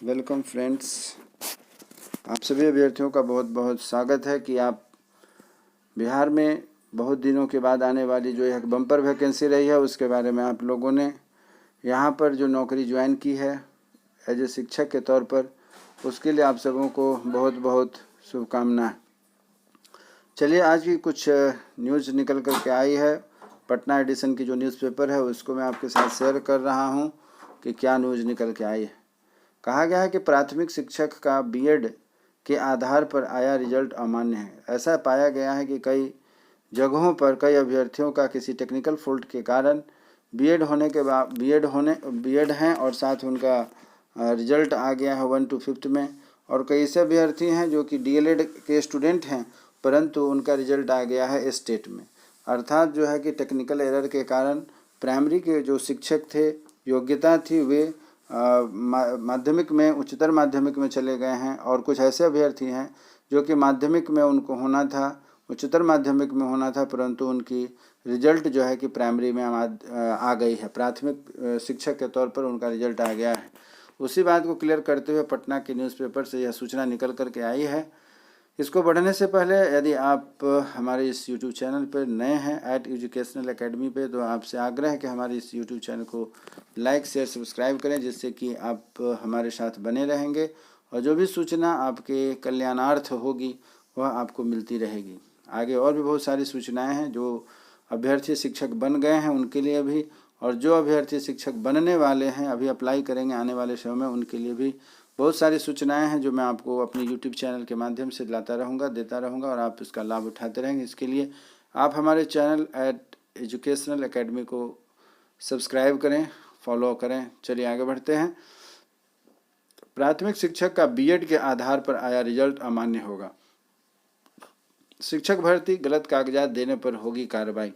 Welcome friends, आप सभी अभ्यर्थियों का बहुत बहुत स्वागत है कि आप बिहार में बहुत दिनों के बाद आने वाली जो एक बम्पर वैकेंसी रही है उसके बारे में आप लोगों ने यहाँ पर जो नौकरी ज्वाइन की है एज ए शिक्षक के तौर पर, उसके लिए आप सबों को बहुत बहुत शुभकामनाएं। चलिए, आज की कुछ न्यूज़ निकल कर के आई है। पटना एडिशन की जो न्यूज़पेपर है उसको मैं आपके साथ शेयर कर रहा हूँ कि क्या न्यूज़ निकल के आई है। कहा गया है कि प्राथमिक शिक्षक का बीएड के आधार पर आया रिजल्ट अमान्य है। ऐसा पाया गया है कि कई जगहों पर कई अभ्यर्थियों का किसी टेक्निकल फॉल्ट के कारण बीएड होने के बाद बीएड हैं और साथ उनका रिजल्ट आ गया है 1 to 5th में। और कई ऐसे अभ्यर्थी हैं जो कि डीएलएड के स्टूडेंट हैं परंतु उनका रिजल्ट आ गया है स्टेट में। अर्थात जो है कि टेक्निकल एरर के कारण प्राइमरी के जो शिक्षक थे, योग्यता थी, वे माध्यमिक में, उच्चतर माध्यमिक में चले गए हैं। और कुछ ऐसे अभ्यर्थी हैं जो कि माध्यमिक में उनको होना था, उच्चतर माध्यमिक में होना था, परंतु उनकी रिजल्ट जो है कि प्राइमरी में आ गई है। प्राथमिक शिक्षक के तौर पर उनका रिजल्ट आ गया है। उसी बात को क्लियर करते हुए पटना के न्यूज़पेपर से यह सूचना निकल कर के आई है। इसको बढ़ने से पहले यदि आप हमारे इस YouTube चैनल पर नए हैं @एजुकेशनल अकेडमी पे, तो आपसे आग्रह है कि हमारे इस YouTube चैनल को लाइक, शेयर, सब्सक्राइब करें, जिससे कि आप हमारे साथ बने रहेंगे और जो भी सूचना आपके कल्याणार्थ होगी वह आपको मिलती रहेगी। आगे और भी बहुत सारी सूचनाएं हैं जो अभ्यर्थी शिक्षक बन गए हैं उनके लिए भी, और जो अभ्यर्थी शिक्षक बनने वाले हैं, अभी अप्लाई करेंगे आने वाले समय में, उनके लिए भी बहुत सारी सूचनाएं हैं जो मैं आपको अपने YouTube चैनल के माध्यम से लाता रहूँगा, देता रहूँगा और आप इसका लाभ उठाते रहेंगे। इसके लिए आप हमारे चैनल @एजुकेशनल अकेडमी को सब्सक्राइब करें, फॉलो करें। चलिए आगे बढ़ते हैं। प्राथमिक शिक्षक का बीएड के आधार पर आया रिजल्ट अमान्य होगा। शिक्षक भर्ती गलत कागजात देने पर होगी कार्रवाई।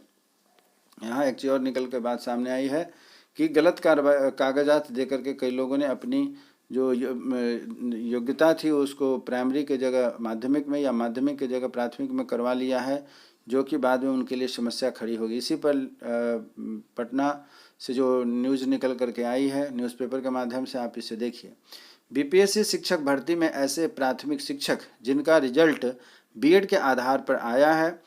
यहाँ एक चीज और निकल कर बात सामने आई है कि गलत कागजात देकर के कई लोगों ने अपनी जो योग्यता थी उसको प्राइमरी के जगह माध्यमिक में या माध्यमिक के जगह प्राथमिक में करवा लिया है, जो कि बाद में उनके लिए समस्या खड़ी होगी। इसी पर पटना से जो न्यूज़ निकल करके आई है न्यूज़पेपर के माध्यम से, आप इसे देखिए। बीपीएससी शिक्षक भर्ती में ऐसे प्राथमिक शिक्षक जिनका रिजल्ट बीएड के आधार पर आया है,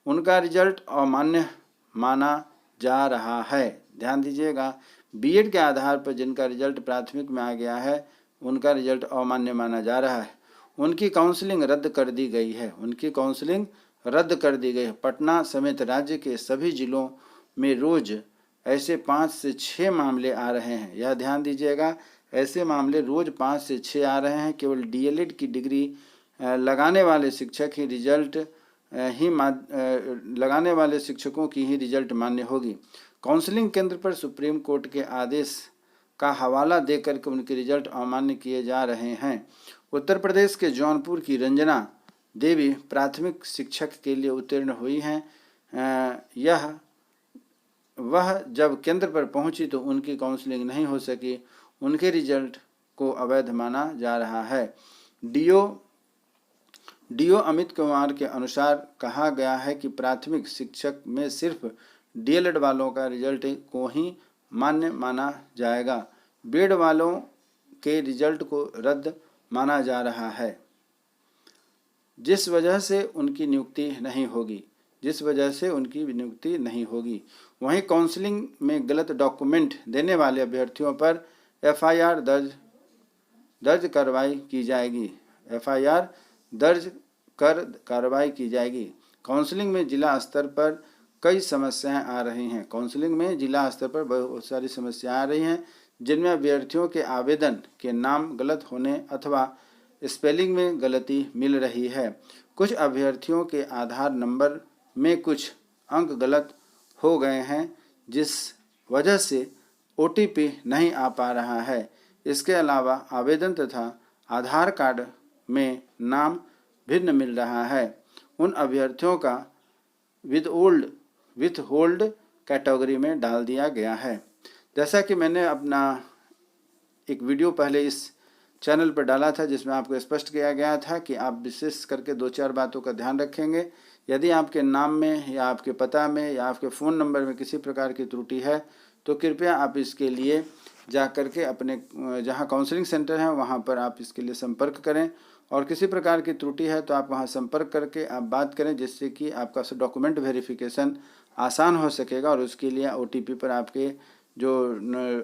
उनका रिजल्ट अमान्य माना जा रहा है। ध्यान दीजिएगा, बीएड के आधार पर जिनका रिजल्ट प्राथमिक में आ गया है उनका रिजल्ट अमान्य माना जा रहा है। उनकी काउंसलिंग रद्द कर दी गई है। उनकी काउंसलिंग रद्द कर दी गई है। पटना समेत राज्य के सभी जिलों में रोज ऐसे 5 से 6 मामले आ रहे हैं। यह ध्यान दीजिएगा, ऐसे मामले रोज 5 से 6 आ रहे हैं। केवल डीएलएड की डिग्री लगाने वाले शिक्षक ही रिजल्ट लगाने वाले शिक्षकों की ही रिजल्ट मान्य होगी। काउंसलिंग केंद्र पर सुप्रीम कोर्ट के आदेश का हवाला देकर के उनके रिजल्ट अमान्य किए जा रहे हैं। उत्तर प्रदेश के जौनपुर की रंजना देवी प्राथमिक शिक्षक के लिए उत्तीर्ण हुई हैं। वह जब केंद्र पर पहुंची तो उनकी काउंसलिंग नहीं हो सकी। उनके रिजल्ट को अवैध माना जा रहा है। डीओ अमित कुमार के अनुसार कहा गया है कि प्राथमिक शिक्षक में सिर्फ डीएलएड वालों का रिजल्ट को ही मान्य माना जाएगा। बीएड वालों के रिजल्ट को रद्द माना जा रहा है, जिस वजह से उनकी नियुक्ति नहीं होगी। वहीं काउंसलिंग में गलत डॉक्यूमेंट देने वाले अभ्यर्थियों पर एफआईआर दर्ज कार्रवाई की जाएगी। काउंसलिंग में जिला स्तर पर कई समस्याएं आ रही हैं। काउंसलिंग में जिला स्तर पर बहुत सारी समस्याएं आ रही हैं, जिनमें अभ्यर्थियों के आवेदन के नाम गलत होने अथवा स्पेलिंग में गलती मिल रही है। कुछ अभ्यर्थियों के आधार नंबर में कुछ अंक गलत हो गए हैं, जिस वजह से ओटीपी नहीं आ पा रहा है। इसके अलावा आवेदन तथा आधार कार्ड में नाम भिन्न मिल रहा है। उन अभ्यर्थियों का विथ होल्ड कैटेगरी में डाल दिया गया है। जैसा कि मैंने अपना एक वीडियो पहले इस चैनल पर डाला था, जिसमें आपको स्पष्ट किया गया था कि आप विशेष करके 2-4 बातों का ध्यान रखेंगे। यदि आपके नाम में या आपके पता में या आपके फ़ोन नंबर में किसी प्रकार की त्रुटि है तो कृपया आप इसके लिए जा कर के अपने जहाँ काउंसलिंग सेंटर है वहाँ पर आप इसके लिए संपर्क करें, और किसी प्रकार की त्रुटि है तो आप वहाँ संपर्क करके आप बात करें, जिससे कि आपका डॉक्यूमेंट वेरिफिकेशन आसान हो सकेगा। और उसके लिए OTP पर आपके जो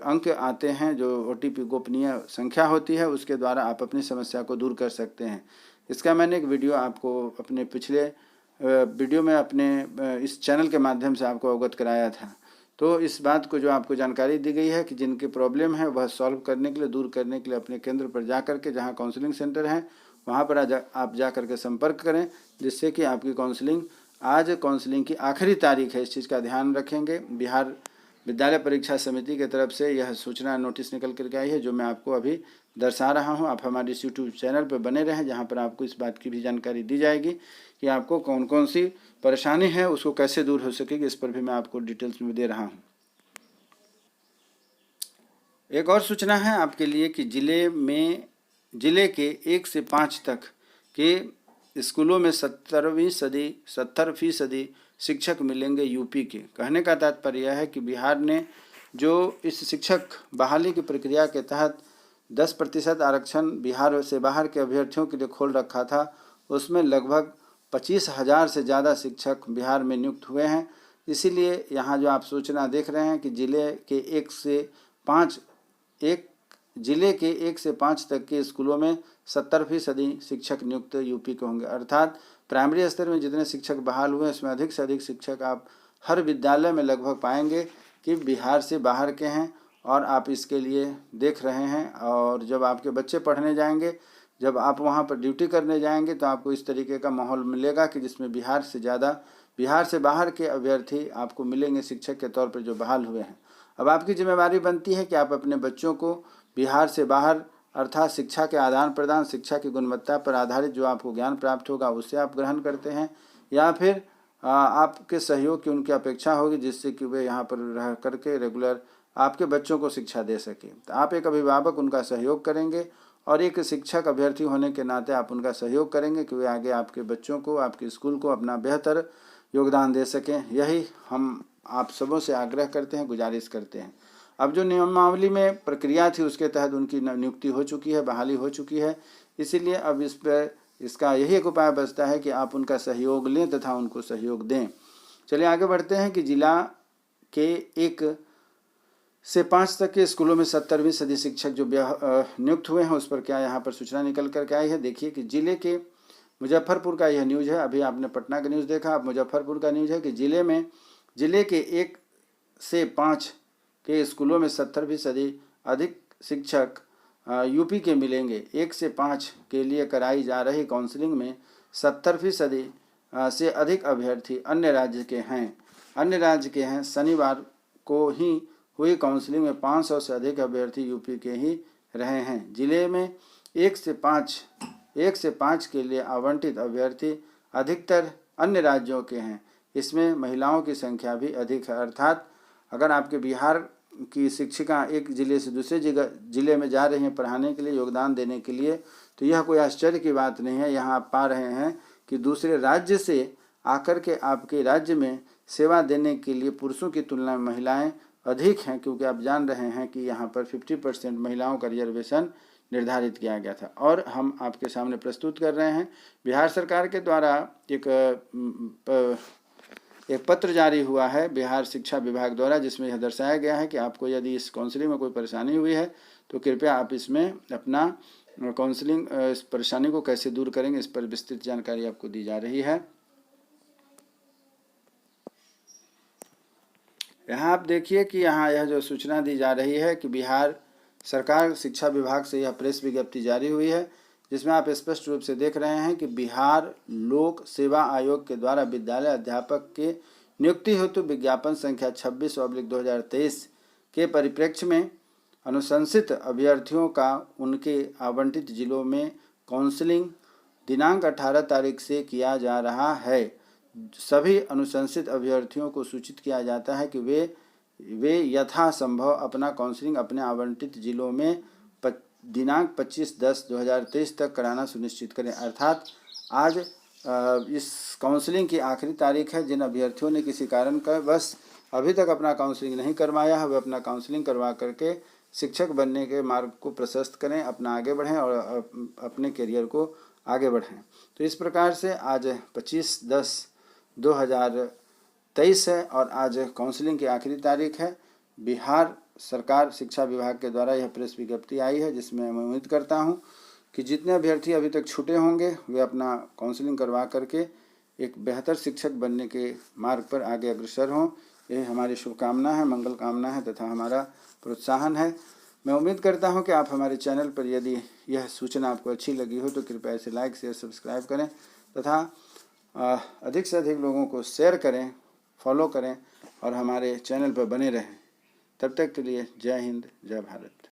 अंक आते हैं, जो OTP गोपनीय संख्या होती है, उसके द्वारा आप अपनी समस्या को दूर कर सकते हैं। इसका मैंने एक वीडियो आपको अपने पिछले वीडियो में अपने इस चैनल के माध्यम से आपको अवगत कराया था। तो इस बात को जो आपको जानकारी दी गई है कि जिनके प्रॉब्लम है वह सॉल्व करने के लिए, दूर करने के लिए अपने केंद्र पर जा कर के, जहाँ काउंसलिंग सेंटर है वहाँ पर आप जा कर के संपर्क करें, जिससे कि आपकी काउंसलिंग, आज काउंसलिंग की आखिरी तारीख है, इस चीज़ का ध्यान रखेंगे। बिहार विद्यालय परीक्षा समिति की तरफ से यह सूचना नोटिस निकल करके आई है, जो मैं आपको अभी दर्शा रहा हूं। आप हमारे इस यूट्यूब चैनल पर बने रहें, जहां पर आपको इस बात की भी जानकारी दी जाएगी कि आपको कौन कौन सी परेशानी है, उसको कैसे दूर हो सकेगी, इस पर भी मैं आपको डिटेल्स में दे रहा हूं। एक और सूचना है आपके लिए कि जिले के 1 से 5 तक के स्कूलों में 70% शिक्षक मिलेंगे यूपी के। कहने का तात्पर्य यह है कि बिहार ने जो इस शिक्षक बहाली की प्रक्रिया के तहत 10% आरक्षण बिहार से बाहर के अभ्यर्थियों के लिए खोल रखा था, उसमें लगभग 25,000 से ज़्यादा शिक्षक बिहार में नियुक्त हुए हैं। इसीलिए यहाँ जो आप सूचना देख रहे हैं कि जिले के 1 से 5 तक के स्कूलों में 70% शिक्षक नियुक्त यूपी के होंगे। अर्थात प्राइमरी स्तर में जितने शिक्षक बहाल हुए हैं, इसमें अधिक से अधिक शिक्षक आप हर विद्यालय में लगभग पाएंगे कि बिहार से बाहर के हैं, और आप इसके लिए देख रहे हैं। और जब आपके बच्चे पढ़ने जाएंगे, जब आप वहाँ पर ड्यूटी करने जाएंगे, तो आपको इस तरीके का माहौल मिलेगा कि जिसमें बिहार से बाहर के अभ्यर्थी आपको मिलेंगे शिक्षक के तौर पर जो बहाल हुए हैं। अब आपकी जिम्मेदारी बनती है कि आप अपने बच्चों को बिहार से बाहर, अर्थात शिक्षा के आदान प्रदान, शिक्षा की गुणवत्ता पर आधारित जो आपको ज्ञान प्राप्त होगा उससे आप ग्रहण करते हैं, या फिर आपके सहयोग की उनकी अपेक्षा होगी, जिससे कि वे यहाँ पर रह करके रेगुलर आपके बच्चों को शिक्षा दे सकें। तो आप एक अभिभावक उनका सहयोग करेंगे, और एक शिक्षक अभ्यर्थी होने के नाते आप उनका सहयोग करेंगे कि वे आगे आपके बच्चों को, आपके स्कूल को अपना बेहतर योगदान दे सकें। यही हम आप सबों से आग्रह करते हैं, गुजारिश करते हैं। अब जो नियमावली में प्रक्रिया थी उसके तहत उनकी नियुक्ति हो चुकी है, बहाली हो चुकी है, इसीलिए अब इसका यही एक उपाय बचता है कि आप उनका सहयोग लें तथा उनको सहयोग दें। चलिए आगे बढ़ते हैं कि जिला के 1 से 5 तक के स्कूलों में 70% शिक्षक जो नियुक्त हुए हैं, उस पर क्या यहाँ पर सूचना निकल कर के आई है। देखिए कि जिले के मुजफ्फरपुर का यह न्यूज़ है। अभी आपने पटना का न्यूज़ देखा, अब मुजफ्फरपुर का न्यूज़ है कि जिले के 1 से 5 के स्कूलों में 70% अधिक शिक्षक यूपी के मिलेंगे। 1 से 5 के लिए कराई जा रही काउंसलिंग में 70% से अधिक अभ्यर्थी अन्य राज्य के हैं। शनिवार को ही हुई काउंसलिंग में 500 से अधिक अभ्यर्थी यूपी के ही रहे हैं। जिले में 1 से 5 के लिए आवंटित अभ्यर्थी अधिकतर अन्य राज्यों के हैं। इसमें महिलाओं की संख्या भी अधिक है। अर्थात अगर आपके बिहार की शिक्षिका एक ज़िले से दूसरे ज़िले में जा रही हैं पढ़ाने के लिए, योगदान देने के लिए, तो यह कोई आश्चर्य की बात नहीं है। यहाँ आप पा रहे हैं कि दूसरे राज्य से आकर के आपके राज्य में सेवा देने के लिए पुरुषों की तुलना में महिलाएं अधिक हैं, क्योंकि आप जान रहे हैं कि यहाँ पर 50% महिलाओं का रिजर्वेशन निर्धारित किया गया था। और हम आपके सामने प्रस्तुत कर रहे हैं, बिहार सरकार के द्वारा एक पत्र जारी हुआ है बिहार शिक्षा विभाग द्वारा, जिसमें यह दर्शाया गया है कि आपको यदि इस काउंसलिंग में कोई परेशानी हुई है तो कृपया आप इसमें अपना काउंसलिंग, इस परेशानी को कैसे दूर करेंगे, इस पर विस्तृत जानकारी आपको दी जा रही है। यहाँ आप देखिए कि यहाँ यह जो सूचना दी जा रही है कि बिहार सरकार शिक्षा विभाग से यह प्रेस विज्ञप्ति जारी हुई है, जिसमें आप स्पष्ट रूप से देख रहे हैं कि बिहार लोक सेवा आयोग के द्वारा विद्यालय अध्यापक के नियुक्ति हेतु विज्ञापन संख्या 26/2023 के परिप्रेक्ष्य में अनुशंसित अभ्यर्थियों का उनके आवंटित जिलों में काउंसलिंग दिनांक 18 तारीख से किया जा रहा है। सभी अनुशंसित अभ्यर्थियों को सूचित किया जाता है कि वे यथासंभव अपना काउंसलिंग अपने आवंटित जिलों में दिनांक 25/10/2023 तक कराना सुनिश्चित करें। अर्थात आज इस काउंसलिंग की आखिरी तारीख है। जिन अभ्यर्थियों ने किसी कारण का बस अभी तक अपना काउंसलिंग नहीं करवाया है, वे अपना काउंसलिंग करवा करके शिक्षक बनने के मार्ग को प्रशस्त करें, अपना आगे बढ़ें और अपने करियर को आगे बढ़ाएं। तो इस प्रकार से आज 25/10/2023 है और आज काउंसलिंग की आखिरी तारीख है। बिहार सरकार शिक्षा विभाग के द्वारा यह प्रेस विज्ञप्ति आई है, जिसमें मैं उम्मीद करता हूं कि जितने अभ्यर्थी अभी तक छूटे होंगे वे अपना काउंसलिंग करवा करके एक बेहतर शिक्षक बनने के मार्ग पर आगे अग्रसर हों। यह हमारी शुभकामना है, मंगल कामना है तथा हमारा प्रोत्साहन है। मैं उम्मीद करता हूं कि आप हमारे चैनल पर यदि यह सूचना आपको अच्छी लगी हो तो कृपया इसे लाइक शेयर सब्सक्राइब करें तथा अधिक से अधिक लोगों को शेयर करें, फॉलो करें और हमारे चैनल पर बने रहें। तब तक के लिए जय हिंद, जय भारत।